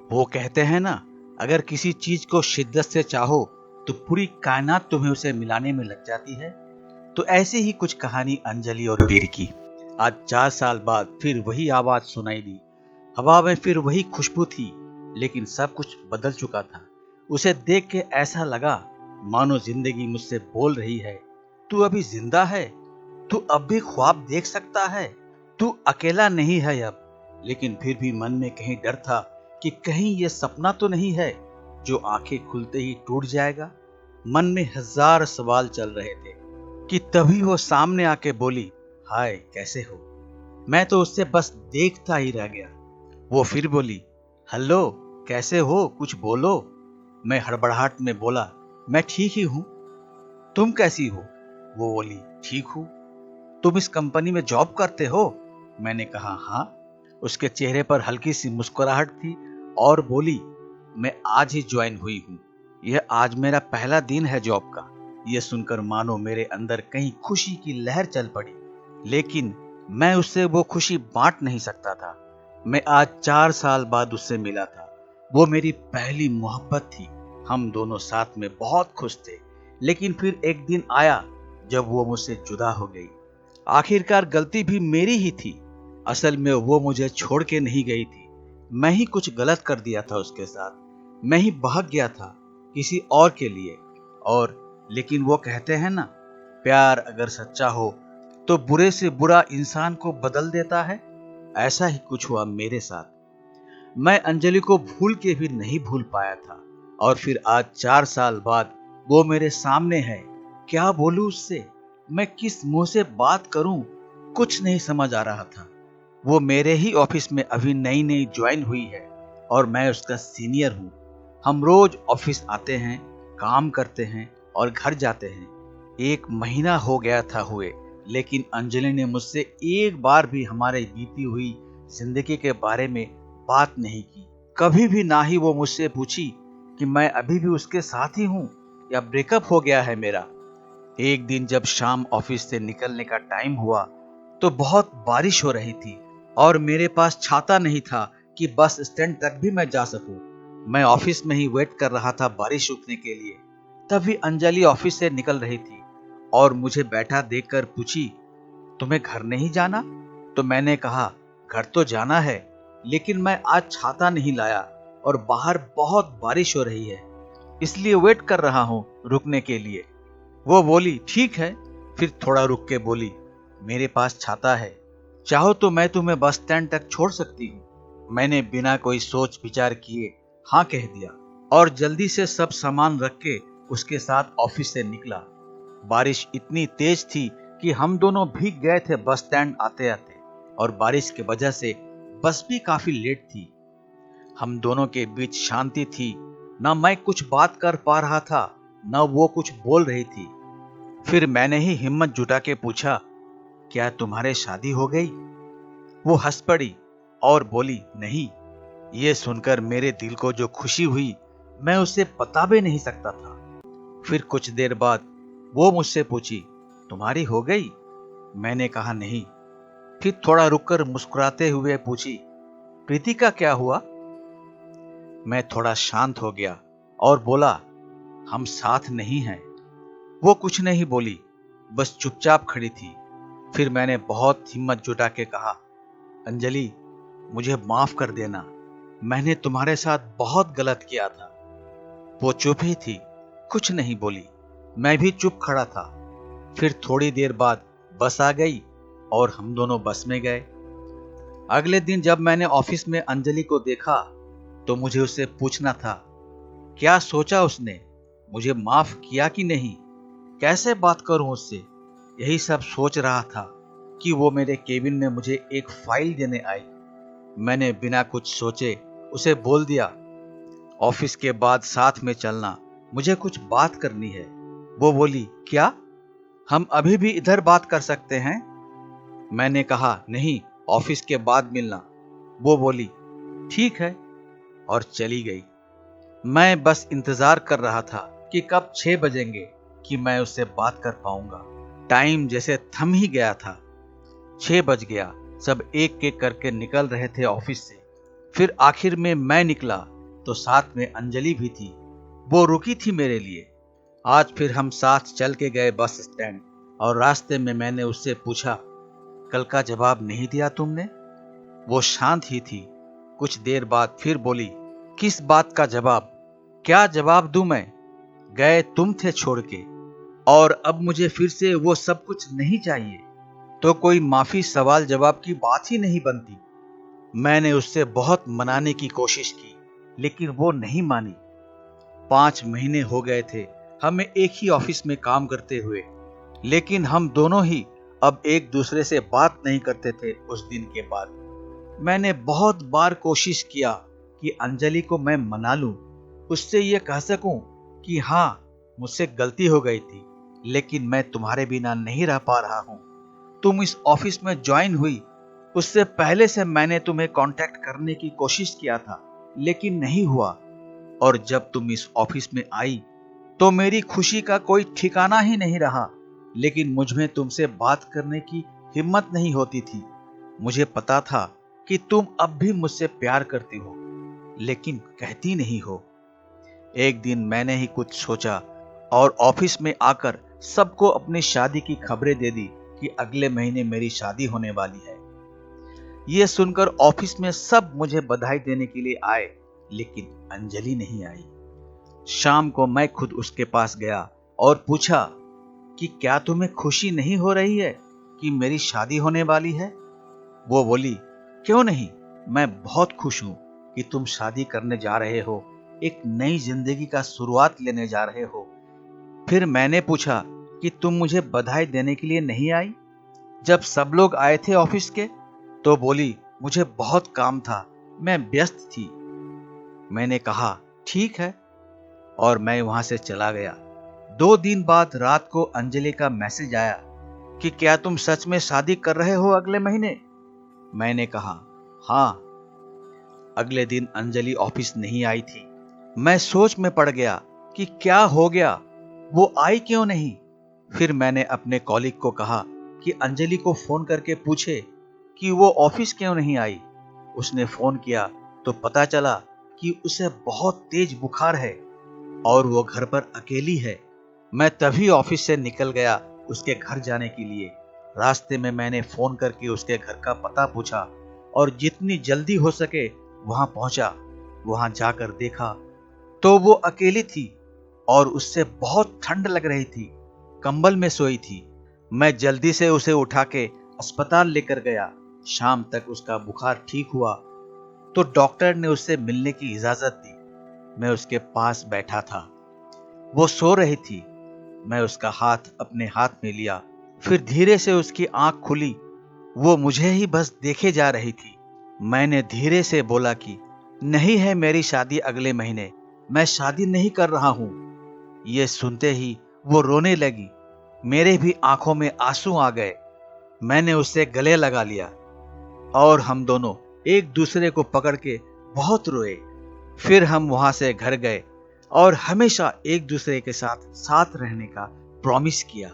वो कहते हैं ना, अगर किसी चीज को शिद्दत से चाहो तो पूरी कायनात तुम्हें उसे मिलाने में लग जाती है। तो ऐसी ही कुछ कहानी अंजलि और वीर की। आज 4 साल बाद फिर वही आवाज सुनाई दी। हवा में फिर वही खुशबू थी, लेकिन सब कुछ बदल चुका था। उसे देख के ऐसा लगा मानो जिंदगी मुझसे बोल रही है, तू अभी जिंदा है, तू अब भी ख्वाब देख सकता है, तू अकेला नहीं है अब। लेकिन फिर भी मन में कहीं डर था कि कहीं ये सपना तो नहीं है जो आंखें खुलते ही टूट जाएगा। मन में हजार सवाल चल रहे थे कि तभी वो सामने आके बोली, हाय कैसे हो। मैं तो उससे बस देखता ही रह गया। वो फिर बोली, हेलो कैसे हो, कुछ बोलो। मैं हड़बड़ाहट में बोला, मैं ठीक ही हूं, तुम कैसी हो। वो बोली, ठीक हूं। तुम इस कंपनी में जॉब करते हो। मैंने कहा हाँ। उसके चेहरे पर हल्की सी मुस्कुराहट थी और बोली, मैं आज ही ज्वाइन हुई हूं, यह आज मेरा पहला दिन है जॉब का। यह सुनकर मानो मेरे अंदर कहीं खुशी की लहर चल पड़ी, लेकिन मैं उससे वो खुशी बांट नहीं सकता था। मैं आज 4 साल बाद उससे मिला था। वो मेरी पहली मोहब्बत थी। हम दोनों साथ में बहुत खुश थे, लेकिन फिर एक दिन आया जब वो मुझसे जुदा हो गई। आखिरकार गलती भी मेरी ही थी। असल में वो मुझे छोड़ के नहीं गई थी, मैं ही कुछ गलत कर दिया था उसके साथ। मैं ही बहक गया था किसी और के लिए। और लेकिन वो कहते हैं ना, प्यार अगर सच्चा हो तो बुरे से बुरा इंसान को बदल देता है। ऐसा ही कुछ हुआ मेरे साथ। मैं अंजलि को भूल के भी नहीं भूल पाया था, और फिर आज 4 साल बाद वो मेरे सामने है। क्या बोलूं उससे, मैं किस मुंह से बात करूं, कुछ नहीं समझ आ रहा था। वो मेरे ही ऑफिस में अभी नई नई ज्वाइन हुई है और मैं उसका सीनियर हूं। हम रोज ऑफिस आते हैं, काम करते हैं और घर जाते हैं। 1 महीना हो गया था हुए, लेकिन अंजलि ने मुझसे एक बार भी हमारे बीती हुई जिंदगी के बारे में बात नहीं की। कभी भी ना ही वो मुझसे पूछी कि मैं अभी भी उसके साथ ही हूं या ब्रेकअप हो गया है मेरा। एक दिन जब शाम ऑफिस से निकलने का टाइम हुआ तो बहुत बारिश हो रही थी और मेरे पास छाता नहीं था कि बस स्टैंड तक भी मैं जा सकूं। मैं ऑफिस में ही वेट कर रहा था बारिश रुकने के लिए। तभी अंजलि ऑफिस से निकल रही थी और मुझे बैठा देखकर पूछी, तुम्हें घर नहीं जाना। तो मैंने कहा, घर तो जाना है, लेकिन मैं आज छाता नहीं लाया और बाहर बहुत बारिश हो रही है, इसलिए वेट कर रहा हूं रुकने के लिए। वो बोली, ठीक है। फिर थोड़ा रुक के बोली, मेरे पास छाता है, चाहो तो मैं तुम्हें बस स्टैंड तक छोड़ सकती हूँ। मैंने बिना कोई सोच विचार किए हाँ कह दिया और जल्दी से सब सामान रख के उसके साथ ऑफिस से निकला। बारिश इतनी तेज थी कि हम दोनों भीग गए थे बस स्टैंड आते आते, और बारिश की वजह से बस भी काफी लेट थी। हम दोनों के बीच शांति थी, ना मैं कुछ बात कर पा रहा था, ना वो कुछ बोल रही थी। फिर मैंने ही हिम्मत जुटा के पूछा, क्या तुम्हारे शादी हो गई। वो हंस पड़ी और बोली, नहीं। ये सुनकर मेरे दिल को जो खुशी हुई मैं उसे बता भी नहीं सकता था। फिर कुछ देर बाद वो मुझसे पूछी, तुम्हारी हो गई। मैंने कहा नहीं। फिर थोड़ा रुककर मुस्कुराते हुए पूछी, प्रीति का क्या हुआ। मैं थोड़ा शांत हो गया और बोला, हम साथ नहीं हैं। वो कुछ नहीं बोली, बस चुपचाप खड़ी थी। फिर मैंने बहुत हिम्मत जुटा के कहा, अंजलि मुझे माफ कर देना, मैंने तुम्हारे साथ बहुत गलत किया था। वो चुप ही थी, कुछ नहीं बोली। मैं भी चुप खड़ा था। फिर थोड़ी देर बाद बस आ गई और हम दोनों बस में गए। अगले दिन जब मैंने ऑफिस में अंजलि को देखा तो मुझे उससे पूछना था, क्या सोचा उसने, मुझे माफ किया कि नहीं, कैसे बात करूं उससे। यही सब सोच रहा था कि वो मेरे केबिन में मुझे एक फाइल देने आई। मैंने बिना कुछ सोचे उसे बोल दिया, ऑफिस के बाद साथ में चलना, मुझे कुछ बात करनी है। वो बोली, क्या, हम अभी भी इधर बात कर सकते हैं। मैंने कहा, नहीं, ऑफिस के बाद मिलना। वो बोली, ठीक है, और चली गई। मैं बस इंतजार कर रहा था कि कब 6 बजेंगे कि मैं उससे बात कर पाऊंगा। टाइम जैसे थम ही गया था। 6 बज गया। सब एक एक करके निकल रहे थे ऑफिस से। फिर आखिर में मैं निकला तो साथ में अंजलि भी थी, वो रुकी थी मेरे लिए। आज फिर हम साथ चल के गए बस स्टैंड और रास्ते में मैंने उससे पूछा, कल का जवाब नहीं दिया तुमने? वो शांत ही थी। कुछ देर बाद फिर बोली, किस बात का जवाब? क्या जवाब दूं मैं? गए तुम थे छोड़ के, और अब मुझे फिर से वो सब कुछ नहीं चाहिए। तो कोई माफी सवाल जवाब की बात ही नहीं बनती। मैंने उससे बहुत मनाने की कोशिश की, लेकिन वो नहीं मानी। 5 महीने हो गए थे हमें एक ही ऑफिस में काम करते हुए, लेकिन हम दोनों ही अब एक दूसरे से बात नहीं करते थे। उस दिन के बाद मैंने बहुत बार कोशिश किया कि अंजलि को मैं मना लूं, उससे ये कह सकूं कि हाँ, मुझसे गलती हो गई थी, लेकिन मैं तुम्हारे बिना नहीं रह पा रहा हूं। तुम इस ऑफिस में ज्वाइन हुई उससे पहले से मैंने तुम्हें कांटेक्ट करने की कोशिश किया था, लेकिन नहीं हुआ। और जब तुम इस ऑफिस में आई तो मेरी खुशी का कोई ठिकाना ही नहीं रहा, लेकिन मुझमें तुमसे बात करने की हिम्मत नहीं होती थी। मुझे पता था कि तुम अब भी मुझसे प्यार करती हो, लेकिन कहती नहीं हो। एक दिन मैंने ही कुछ सोचा और ऑफिस में आकर सबको अपनी शादी की खबरें दे दी कि अगले महीने मेरी शादी होने वाली है। यह सुनकर ऑफिस में सब मुझे बधाई देने के लिए आए, लेकिन अंजलि नहीं आई। शाम को मैं खुद उसके पास गया और पूछा कि क्या तुम्हें खुशी नहीं हो रही है कि मेरी शादी होने वाली है? वो बोली, क्यों नहीं, मैं बहुत खुश हूं कि तुम शादी करने जा रहे हो, एक नई जिंदगी का शुरुआत लेने जा रहे हो। फिर मैंने पूछा कि तुम मुझे बधाई देने के लिए नहीं आई जब सब लोग आए थे ऑफिस के? तो बोली, मुझे बहुत काम था, मैं व्यस्त थी। मैंने कहा ठीक है, और मैं वहां से चला गया। 2 दिन बाद रात को अंजलि का मैसेज आया कि क्या तुम सच में शादी कर रहे हो अगले महीने? मैंने कहा हाँ। अगले दिन अंजलि ऑफिस नहीं आई थी। मैं सोच में पड़ गया कि क्या हो गया, वो आई क्यों नहीं। फिर मैंने अपने कॉलीग को कहा कि अंजलि को फोन करके पूछे कि वो ऑफिस क्यों नहीं आई। उसने फोन किया तो पता चला कि उसे बहुत तेज बुखार है और वो घर पर अकेली है। मैं तभी ऑफिस से निकल गया उसके घर जाने के लिए। रास्ते में मैंने फोन करके उसके घर का पता पूछा और जितनी जल्दी हो सके वहां पहुंचा। वहां जाकर देखा तो वो अकेली थी और उससे बहुत ठंड लग रही थी, कंबल में सोई थी। मैं जल्दी से उसे उठा के अस्पताल लेकर गया। शाम तक उसका बुखार ठीक हुआ तो डॉक्टर ने उससे मिलने की इजाजत दी। मैं उसके पास बैठा था, वो सो रही थी। मैं उसका हाथ अपने हाथ में लिया, फिर धीरे से उसकी आंख खुली। वो मुझे ही बस देखे जा रही थी। मैंने धीरे से बोला कि नहीं है मेरी शादी अगले महीने, मैं शादी नहीं कर रहा हूं। ये सुनते ही वो रोने लगी। मेरे भी आंखों में आंसू आ गए। मैंने उसे गले लगा लिया और हम दोनों एक दूसरे को पकड़ के बहुत रोए। फिर हम वहां से घर गए और हमेशा एक दूसरे के साथ साथ रहने का प्रॉमिस किया।